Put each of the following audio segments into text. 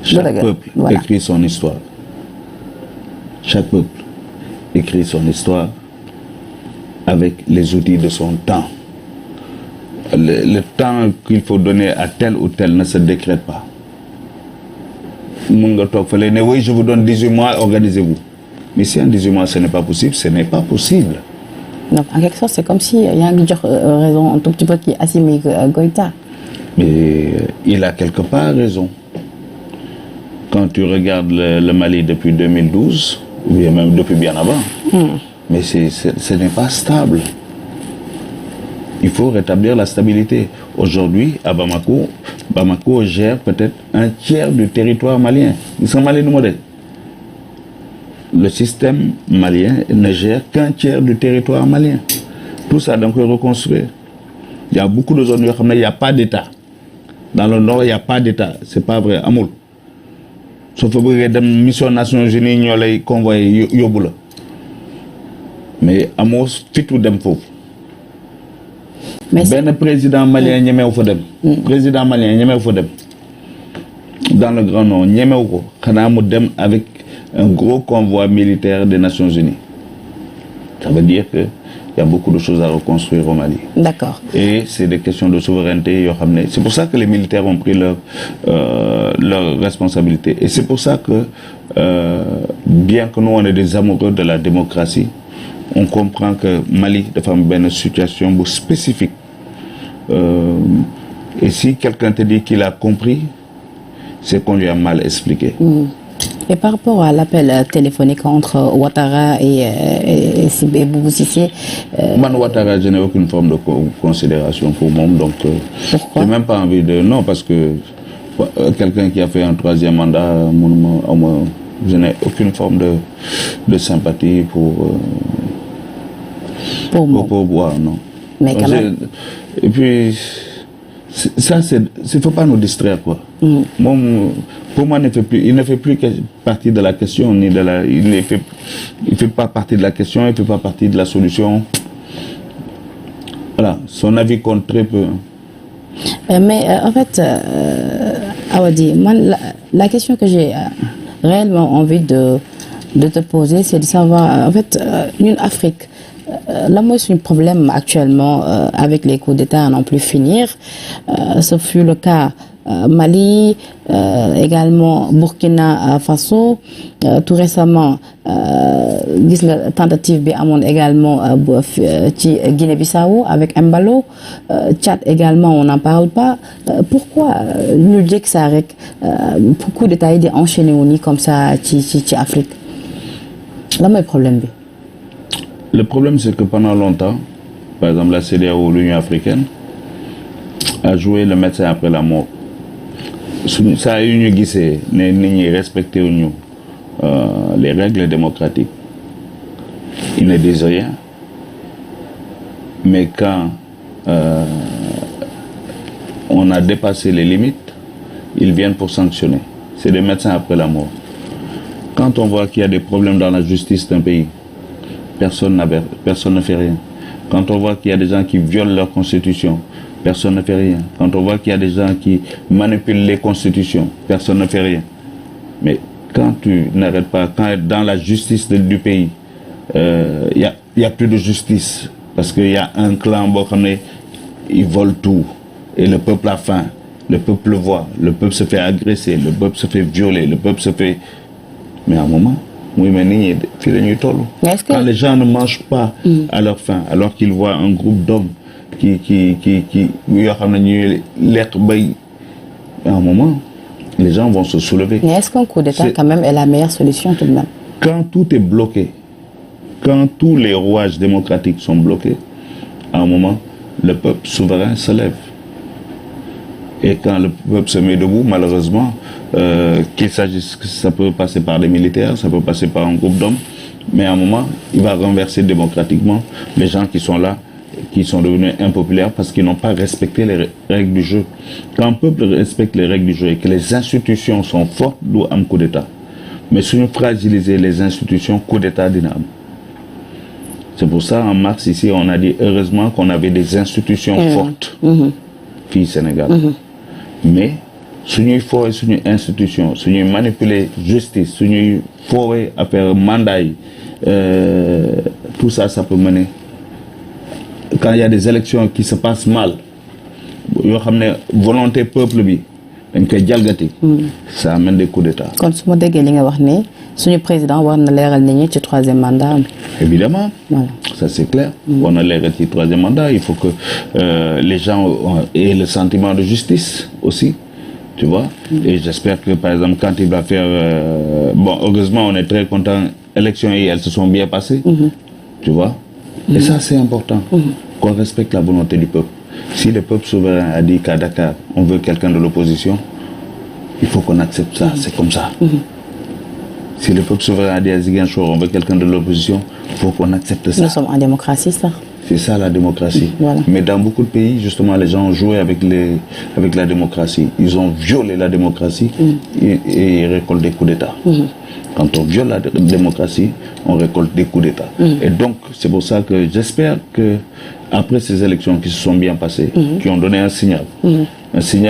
Chaque peuple écrit son histoire. Chaque peuple écrit son histoire avec les outils de son temps. Le temps qu'il faut donner à tel ou tel ne se décrète pas. Oui, je vous donne 18 mois, organisez-vous. Mais si en 18 mois ce n'est pas possible, ce n'est pas possible. Donc en quelque sorte, c'est comme si il y a une raison un tout petit peu qui assimile Goïta. Mais il a quelque part raison. Quand tu regardes le Mali depuis 2012, ou bien même depuis bien avant, mais ce n'est pas stable. Il faut rétablir la stabilité. Aujourd'hui, à Bamako, Bamako gère peut-être un tiers du territoire malien. Ils sont maliens modèles. Le système malien ne gère qu'un tiers du territoire malien. Tout ça, donc, reconstruire. Il y a beaucoup de zones où il n'y a pas d'État. Dans le nord, il n'y a pas d'État. C'est pas vrai. Amoul. Sauf que les missions Nations Unies, nous les convoyés, yobula. Mais Amos, fit ou dem fou. Ben président malien ñëmé wu fa dem. Président malien ñëmé wu fa dem. Dans le Grand Nord, ñëmé wu ko xana mu dem avec un gros convoi militaire des Nations Unies. Ça veut dire que il y a beaucoup de choses à reconstruire au Mali. D'accord. Et c'est des questions de souveraineté. C'est pour ça que les militaires ont pris leur responsabilité. Et c'est pour ça que, bien que nous on est des amoureux de la démocratie, on comprend que Mali est une situation spécifique. Et si quelqu'un te dit qu'il a compris, c'est qu'on lui a mal expliqué. Et par rapport à l'appel téléphonique entre Ouattara et Boubou Cissé, Man Ouattara, je n'ai aucune forme de considération pour moi. Donc, pourquoi? Je n'ai même pas envie de... Non, parce que quelqu'un qui a fait un troisième mandat, je n'ai aucune forme de sympathie pour moi, non. Mais quand même... Et puis, ça, il ne faut pas nous distraire, quoi. Pour moi, il ne fait plus partie de la question, il ne fait pas partie de la question, il ne fait pas partie de la solution. Voilà, son avis compte très peu. Mais en fait, Awadi, la question que j'ai réellement envie de te poser, c'est de savoir, en fait, une Afrique, là, moi, c'est un problème actuellement avec les coups d'État à n'en plus finir. Ce fut le cas Mali, également Burkina Faso, tout récemment, la tentative également Guinée-Bissau avec Mbalo, Tchad également, on n'en parle pas. Pourquoi nous dit que ça avec beaucoup de détails enchaînés unis comme ça en Afrique? Là, le problème. Le problème, c'est que pendant longtemps, par exemple, la CEDEAO ou l'Union africaine a joué le médecin après la mort. Ça a eu respecté les règles démocratiques. Ils ne disent rien. Mais quand on a dépassé les limites, ils viennent pour sanctionner. C'est des médecins après la mort. Quand on voit qu'il y a des problèmes dans la justice d'un pays, personne ne fait rien. Quand on voit qu'il y a des gens qui violent leur constitution, personne ne fait rien. Quand on voit qu'il y a des gens qui manipulent les constitutions, personne ne fait rien. Mais quand tu n'arrêtes pas, quand dans la justice du pays, il y a plus de justice. Parce qu'il y a un clan, ils volent tout. Et le peuple a faim. Le peuple le voit. Le peuple se fait agresser. Le peuple se fait violer. Le peuple se fait... Mais à un moment... Oui, mais quand les gens ne mangent pas à leur faim, alors qu'ils voient un groupe d'hommes qui à un moment, les gens vont se soulever. Mais est-ce qu'un coup d'État, quand même, est la meilleure solution tout de même? Quand tout est bloqué, quand tous les rouages démocratiques sont bloqués, à un moment, le peuple souverain se lève. Et quand le peuple se met debout, malheureusement, qu'il s'agisse, ça peut passer par des militaires, ça peut passer par un groupe d'hommes, mais à un moment, il va renverser démocratiquement les gens qui sont là, qui sont devenus impopulaires parce qu'ils n'ont pas respecté les règles du jeu. Quand un peuple respecte les règles du jeu et que les institutions sont fortes, d'où un coup d'État. Mais si nous fragilisons les institutions, coup d'État dynamique. C'est pour ça, en mars, ici, on a dit heureusement qu'on avait des institutions fortes, filles Sénégal. Mais suñuy foowee suñuy institution suñuy manipuler justice suñuy foowee affaire mandat yi tout ça peut mener quand il y a des élections qui se passent mal yoo xam ne volonté peuple bi dañ koy jalgati. ça amène des coups d'état. kon su ma déggee li nga wax ne suñu président war na leeral nit ñi ci troisième mandat. évidemment. Voilà. Ça c'est clair. war na leeral ci troisième mandat il faut que les gens aient le sentiment de justice aussi. Tu vois. Et j'espère que par exemple quand il va faire bon heureusement on est très content élections yi elles se sont bien passées. Tu vois. Et ça c'est important. Qu'on respecte la volonté du peuple. Si le peuple souverain a dit qu'à Dakar on veut quelqu'un de l'opposition, il faut qu'on accepte ça, c'est comme ça. Si le peuple souverain a dit à Ziguinchor on veut quelqu'un de l'opposition, il faut qu'on accepte ça. Nous sommes en démocratie, ça. C'est ça la démocratie. Voilà. Mais dans beaucoup de pays, justement, les gens ont joué avec la démocratie. Ils ont violé la démocratie et ils récoltent des coups d'État. Quand on viole la démocratie, on récolte des coups d'État. Et donc, c'est pour ça que j'espère que après ces élections qui se sont bien passées, qui ont donné un signal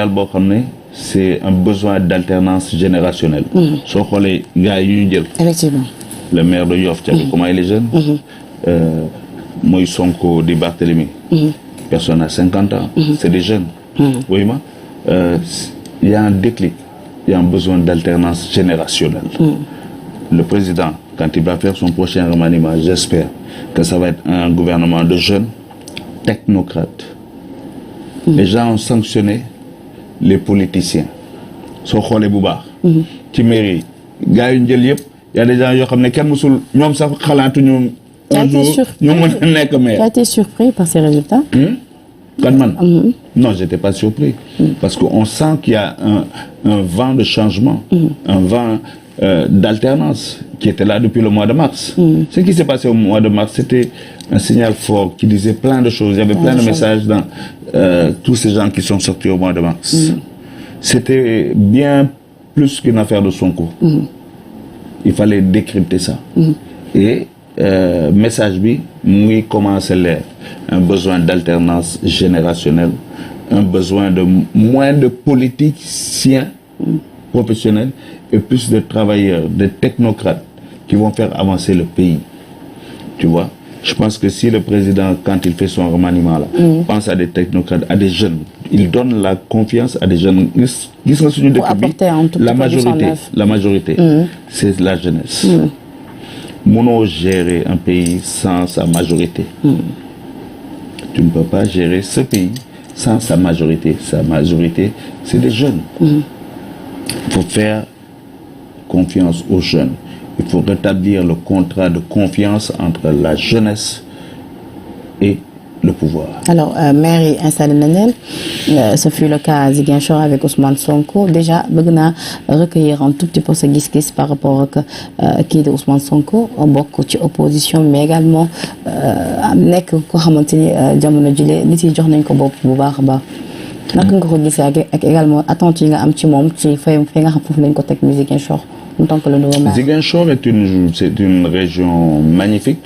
boo xam ne c'est un besoin d'alternance générationnelle. Soo xoolee gars yi ñu jël. Effectivement. Le maire de Yoff, comment il est jeune. Mooy Sonko di Barthélemy. Personne à 50 ans. C'est des jeunes. Oui, il y a un déclic. Il y a un besoin d'alternance générationnelle. Le président, quand il va faire son prochain remaniement, j'espère que ça va être un gouvernement de jeunes technocrates. Les gens ont sanctionné les politiciens. Soo xoolee bu baax. ci mairie gars yi ñu jël yëpp y a des gens yoo xam ne kenn mësul ñoom sax xalaatuñu. un jour ñu mën a nekk maire. Tu as été surpris par ces résultats? Kan man? Non, j'étais pas surpris. Parce qu'on sent qu'il y a un vent de changement, un vent d'alternance qui était là depuis le mois de mars. Ce qui s'est passé au mois de mars, c'était un signal fort qui disait plein de choses. Il y avait plein de messages dans tous ces gens qui sont sortis au mois de mars. C'était bien plus qu'une affaire de Sonko. Il fallait décrypter ça. Et message bi mu ngi commencer leer un besoin d'alternance générationnelle, un besoin de moins de politiciens professionnels et plus de travailleurs, de technocrates qui vont faire avancer le pays. Tu vois, je pense que si le président, quand il fait son remaniement là, pense à des technocrates, à des jeunes, il donne la confiance à des jeunes. Gis nga suñu dëkk bi la majorité, c'est la jeunesse. Mënoo gérer un pays sans sa majorité. Tu ne peux pas gérer ce pays sans sa majorité. Sa majorité, c'est des jeunes. Il faut faire confiance aux jeunes. Il faut rétablir le contrat de confiance entre la jeunesse et le pouvoir. Alors, maire yi installé nañ leen ce fut le cas à Ziguinchor avec Ousmane Sonko. Déjà bëgg naa recueillir un tout petit peu sa gis-gis par rapport ak kii di Ousmane Sonko bokk ci opposition mais également nekk koo xamante ni jamono jile nit yi jox nañ ko bopp bu baax a baax. naka nga ko gisee ak également attente yi nga am ci moom ci fay nga xam foofu lañ ko teg ni Ziguinchor en tant que le nouveau maire. Ziguinchor c'est une région magnifique.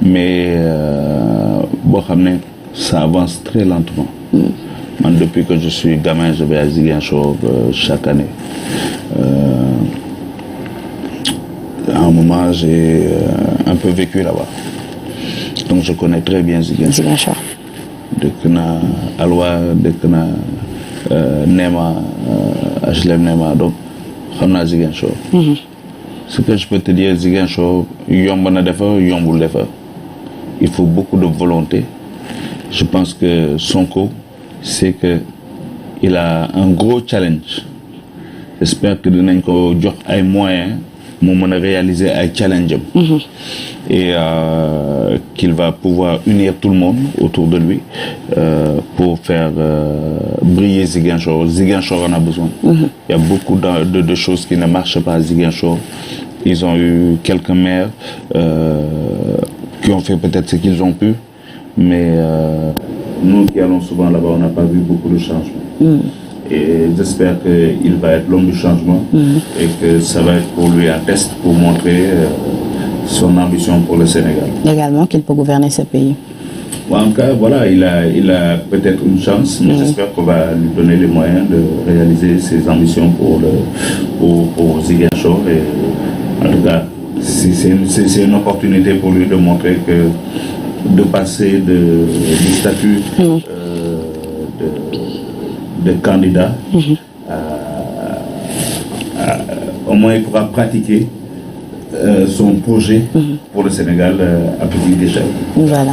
Mais boo xam ne ça avance très lentement. Man depuis que je suis gamin je vais à Ziguinchor chaque année. À un moment j'ai un peu vécu là-bas. Donc je connais très bien Ziguinchor. Dëkk naa Alwa dëkk naa Néma HLM Néma donc xam naa Ziguinchor. Ce que je peux te dire Ziguinchor yomb na defa yombul defa. Il faut beaucoup de volonté. Je pense que Sonko, c'est que il a un gros challenge. J'espère que dinañ ko jox ay moyens mu mën a réaliser ay challenge am. Et qu'il va pouvoir unir tout le monde autour de lui pour faire briller Ziguinchor. Ziguinchor en a besoin. Il y a beaucoup de choses qui ne marchent pas à Ziguinchor. Ils ont eu quelques maires qui ont fait peut-être ce qu'ils ont pu, mais nous qui allons souvent là-bas, on n'a pas vu beaucoup de changements. Et j'espère qu'il va être l'homme du changement et que ça va être pour lui un test pour montrer son ambition pour le Sénégal. Également qu'il peut gouverner ce pays. Bon, en tout cas, voilà, il a peut-être une chance, mais j'espère qu'on va lui donner les moyens de réaliser ses ambitions pour Ziguinchor. Et en tout cas, c'est une opportunité pour lui de montrer que de passer du statut de candidat au moins il pourra pratiquer son projet pour le Sénégal à petite échelle. Voilà.